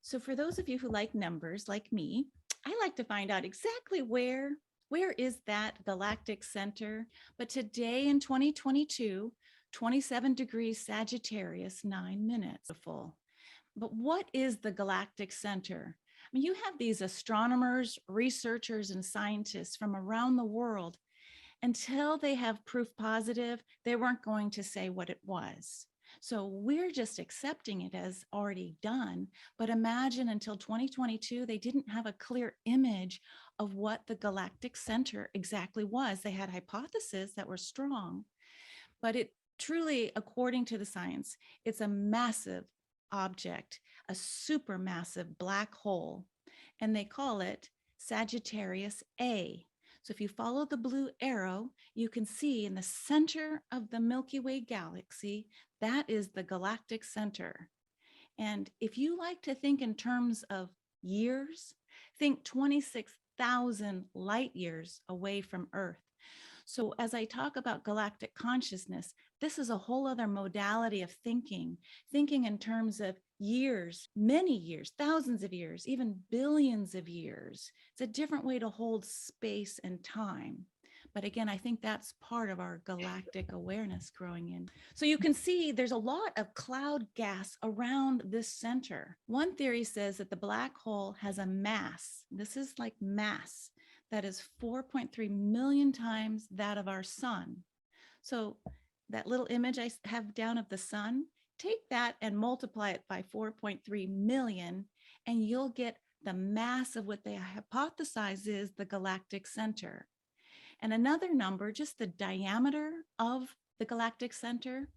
So for those of you who like numbers like me, I like to find out exactly where is that galactic center. But today in 2022, 27 degrees Sagittarius, 9 minutes full. But what is the galactic center? I mean, you have these astronomers, researchers, and scientists from around the world. Until they have proof positive, they weren't going to say what it was. So we're just accepting it as already done. But imagine until 2022, they didn't have a clear image of what the galactic center exactly was. They had hypotheses that were strong, but it truly, according to the science, it's a massive object, a supermassive black hole, and they call it Sagittarius A. So if you follow the blue arrow, you can see in the center of the Milky Way galaxy, that is the galactic center. And if you like to think in terms of years, think 26,000 light years away from Earth. So as I talk about galactic consciousness, this is a whole other modality of thinking in terms of years, many years, thousands of years, even billions of years. It's a different way to hold space and time. But again, I think that's part of our galactic awareness growing in. So you can see there's a lot of cloud gas around this center. One theory says that the black hole has a mass. This is like mass that is 4.3 million times that of our sun. So that little image I have down of the sun, take that and multiply it by 4.3 million, and you'll get the mass of what they hypothesize is the galactic center. And another number, just the diameter of the galactic center,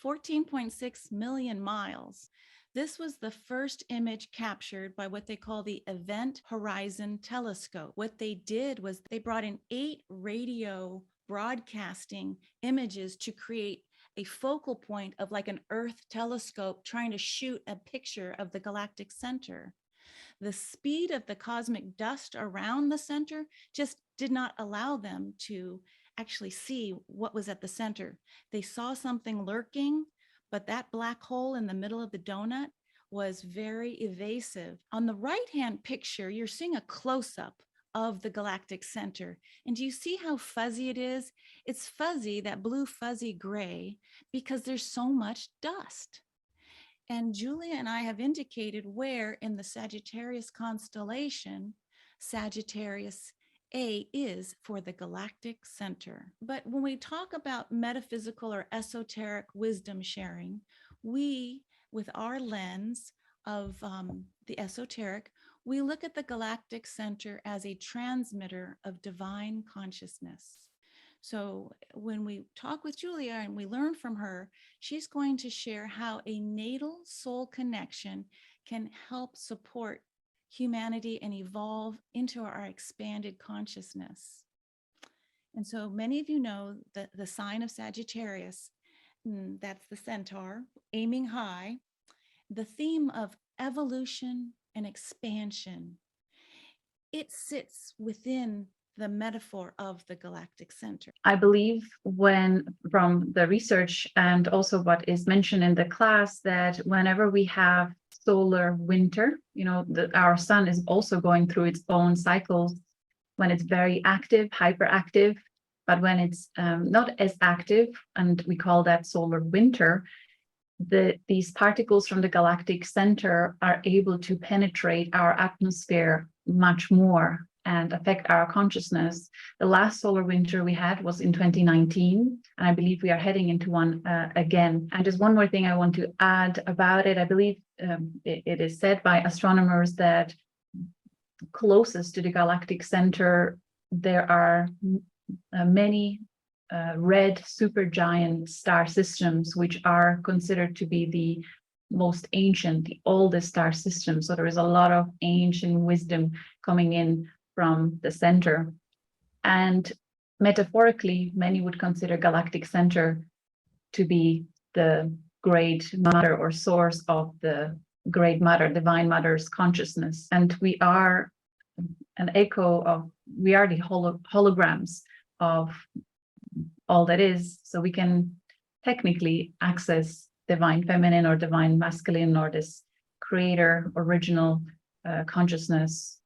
14.6 million miles. This was the first image captured by what they call the Event Horizon Telescope. What they did was they brought in 8 radio broadcasting images to create a focal point of like an Earth telescope trying to shoot a picture of the galactic center. The speed of the cosmic dust around the center just did not allow them to actually see what was at the center. They saw something lurking, but that black hole in the middle of the donut was very evasive. On the right-hand picture, you're seeing a close-up of the galactic center. And do you see how fuzzy it is? It's fuzzy, that blue fuzzy gray, because there's so much dust. And Julia and I have indicated where in the Sagittarius constellation, Sagittarius A is for the galactic center. But when we talk about metaphysical or esoteric wisdom sharing, we, with our lens of the esoteric, we look at the galactic center as a transmitter of divine consciousness. So when we talk with Julia and we learn from her, she's going to share how a natal soul connection can help support humanity and evolve into our expanded consciousness. And so many of you know that the sign of Sagittarius, that's the centaur, aiming high, the theme of evolution and expansion. It sits within the metaphor of the galactic center. I believe from the research and also what is mentioned in the class, that whenever we have solar winter, our sun is also going through its own cycles when it's very active, hyperactive, but when it's not as active, and we call that solar winter, these particles from the galactic center are able to penetrate our atmosphere much more and affect our consciousness. The last solar winter we had was in 2019, and I believe we are heading into one again. And just one more thing I want to add about it. I believe it is said by astronomers that closest to the galactic center, there are many red supergiant star systems, which are considered to be the most ancient, the oldest star system. So there is a lot of ancient wisdom coming in from the center. And metaphorically, many would consider galactic center to be the great mother or source of the great mother, divine mother's consciousness. And we are an echo of, we are the holograms of all that is. So we can technically access divine feminine or divine masculine or this creator original consciousness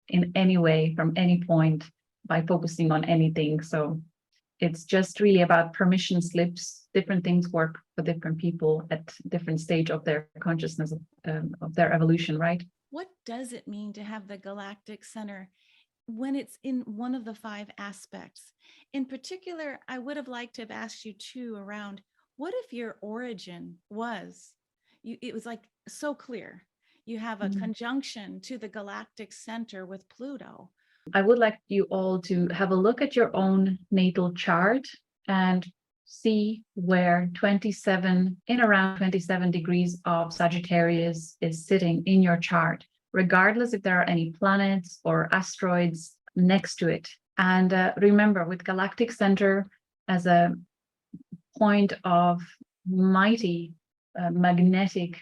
in any way from any point by focusing on anything. So it's just really about permission slips. Different things work for different people at different stage of their consciousness, of their evolution, right? What does it mean to have the galactic center when it's in one of the 5 aspects? In particular, I would have liked to have asked you too around, what if your origin was, it was like so clear. You have a conjunction to the galactic center with Pluto. I would like you all to have a look at your own natal chart and see where 27, in around 27 degrees of Sagittarius is sitting in your chart, regardless if there are any planets or asteroids next to it. And remember, with galactic center as a point of mighty magnetic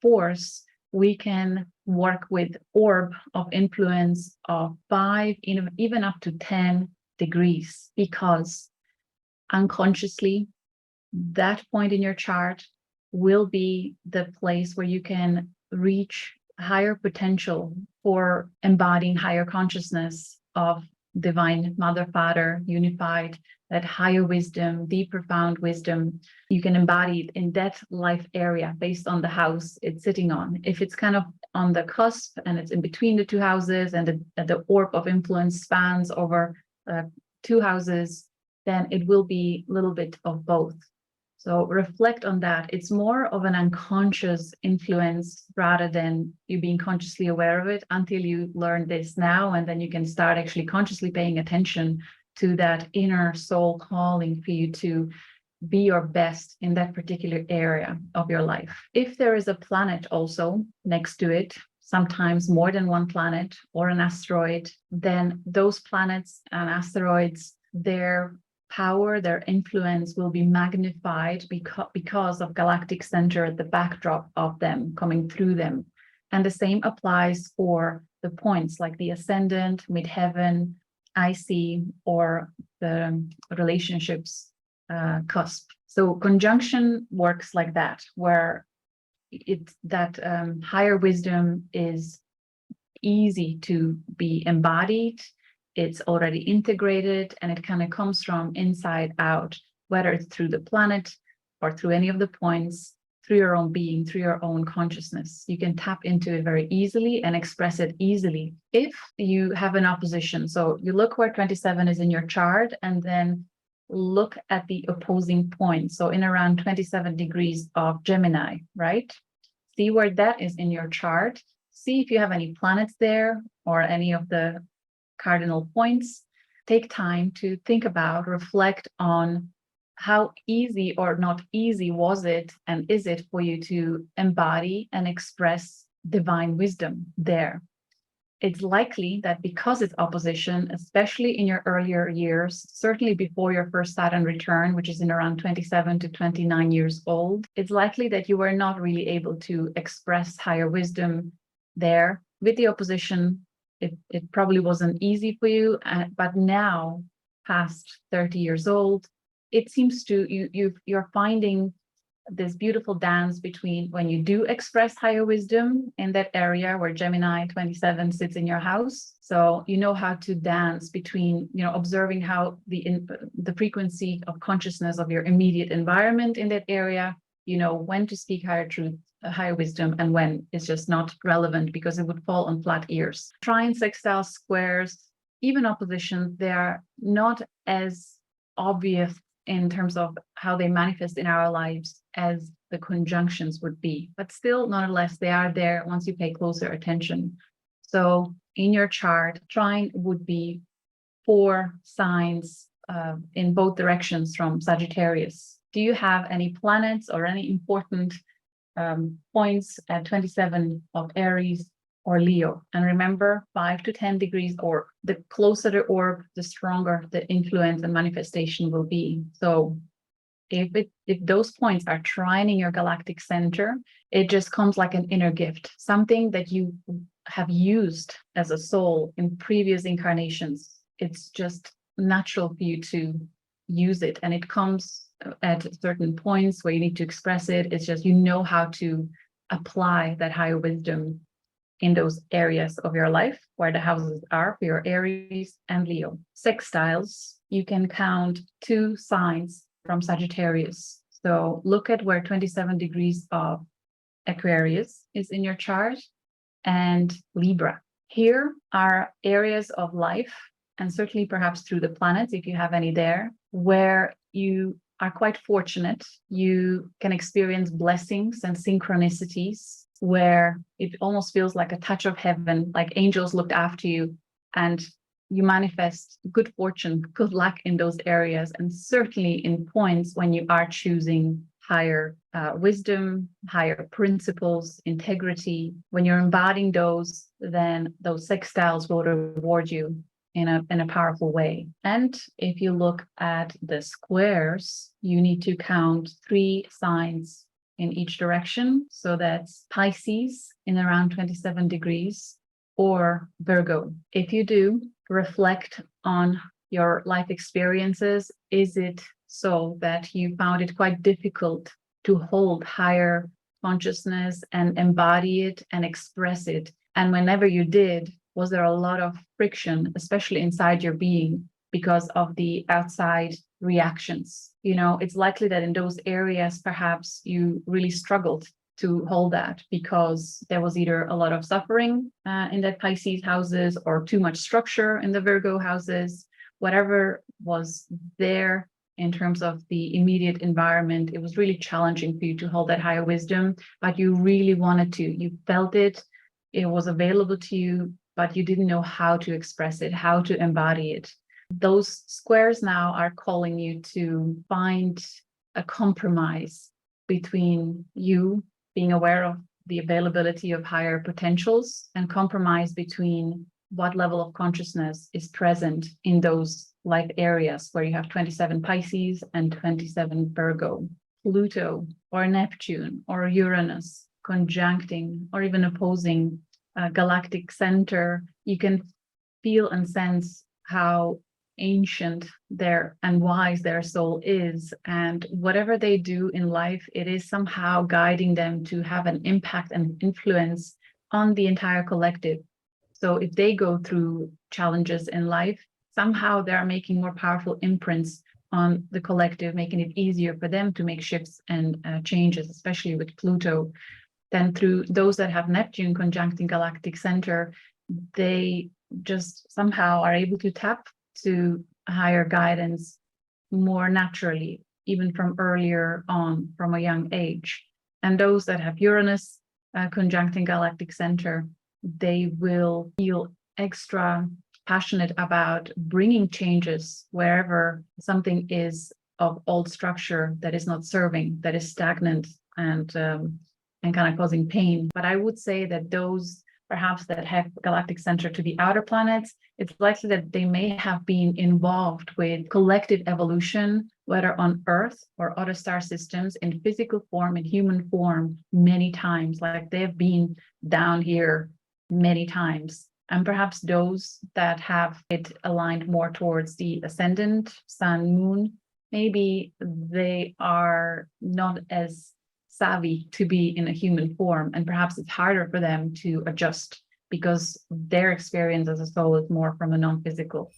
force, we can work with orb of influence of 5, even up to 10 degrees, because unconsciously, that point in your chart will be the place where you can reach higher potential for embodying higher consciousness of divine mother, father, unified, that higher wisdom, deep, profound wisdom. You can embody it in that life area based on the house it's sitting on. If it's kind of on the cusp and it's in between the 2 houses and the orb of influence spans over 2 houses, then it will be a little bit of both. So reflect on that. It's more of an unconscious influence rather than you being consciously aware of it until you learn this now, and then you can start actually consciously paying attention to that inner soul calling for you to be your best in that particular area of your life. If there is a planet also next to it, sometimes more than one planet or an asteroid, then those planets and asteroids, their power, their influence will be magnified because of galactic center at the backdrop of them, coming through them. And the same applies for the points like the ascendant, midheaven, IC, or the relationships cusp. So conjunction works like that, where higher wisdom is easy to be embodied. It's already integrated, and it kind of comes from inside out, whether it's through the planet or through any of the points, through your own being, through your own consciousness. You can tap into it very easily and express it easily if you have an opposition. So you look where 27 is in your chart, and then look at the opposing point. So in around 27 degrees of Gemini, right? See where that is in your chart. See if you have any planets there or any of the cardinal points. Take time to think about, reflect on how easy or not easy was it and is it for you to embody and express divine wisdom there. It's likely that because it's opposition, especially in your earlier years, certainly before your first Saturn return, which is in around 27 to 29 years old, it's likely that you were not really able to express higher wisdom there. With the opposition, it probably wasn't easy for you, but now, past 30 years old, it seems to you're finding this beautiful dance between when you do express higher wisdom in that area where Gemini 27 sits in your house. So you know how to dance between, observing how the frequency of consciousness of your immediate environment in that area, when to speak higher truth, higher wisdom, and when it's just not relevant because it would fall on flat ears. Trines, sextiles, squares, even oppositions, they are not as obvious in terms of how they manifest in our lives as the conjunctions would be. But still, nonetheless, they are there once you pay closer attention. So in your chart, trine would be 4 signs in both directions from Sagittarius. Do you have any planets or any important points at 27 of Aries or Leo? And remember, 5 to 10 degrees, or the closer the orb, the stronger the influence and manifestation will be. So if those points are trining your galactic center, it just comes like an inner gift, something that you have used as a soul in previous incarnations. It's just natural for you to use it, and it comes at certain points where you need to express it. It's just, you know how to apply that higher wisdom in those areas of your life where the houses are for your Aries and Leo. Sextiles, you can count 2 signs from Sagittarius. So look at where 27 degrees of Aquarius is in your chart and Libra. Here are areas of life, and certainly perhaps through the planets, if you have any there, where you are quite fortunate. You can experience blessings and synchronicities where it almost feels like a touch of heaven, like angels looked after you, and you manifest good fortune, good luck in those areas, and certainly in points when you are choosing higher wisdom, higher principles, integrity. When you're embodying those, then those sextiles will reward you in a powerful way. And if you look at the squares, you need to count 3 signs in each direction. So that's Pisces in around 27 degrees or Virgo. If you do, reflect on your life experiences. Is it so that you found it quite difficult to hold higher consciousness and embody it and express it? And whenever you did, was there a lot of friction, especially inside your being, because of the outside reactions? You know, it's likely that in those areas, perhaps you really struggled to hold that because there was either a lot of suffering in the Pisces houses or too much structure in the Virgo houses. Whatever was there in terms of the immediate environment, it was really challenging for you to hold that higher wisdom, but you really wanted to. You felt it, it was available to you, but you didn't know how to express it, how to embody it. Those squares now are calling you to find a compromise between you being aware of the availability of higher potentials and compromise between what level of consciousness is present in those life areas where you have 27 Pisces and 27 Virgo. Pluto or Neptune or Uranus conjuncting or even opposing galactic center, you can feel and sense how ancient their and wise their soul is, and whatever they do in life, it is somehow guiding them to have an impact and influence on the entire collective. So if they go through challenges in life, somehow they're making more powerful imprints on the collective, making it easier for them to make shifts and changes, especially with Pluto. Then through those that have Neptune conjuncting galactic center, they just somehow are able to tap to higher guidance more naturally, even from earlier on, from a young age. And those that have Uranus conjuncting galactic center, they will feel extra passionate about bringing changes wherever something is of old structure that is not serving, that is stagnant and kind of causing pain. But I would say that those perhaps that have galactic center to the outer planets, it's likely that they may have been involved with collective evolution, whether on Earth or other star systems, in physical form, in human form, many times. Like they've been down here many times. And perhaps those that have it aligned more towards the ascendant, sun, moon, maybe they are not as savvy to be in a human form, and perhaps it's harder for them to adjust because their experience as a soul is more from a non-physical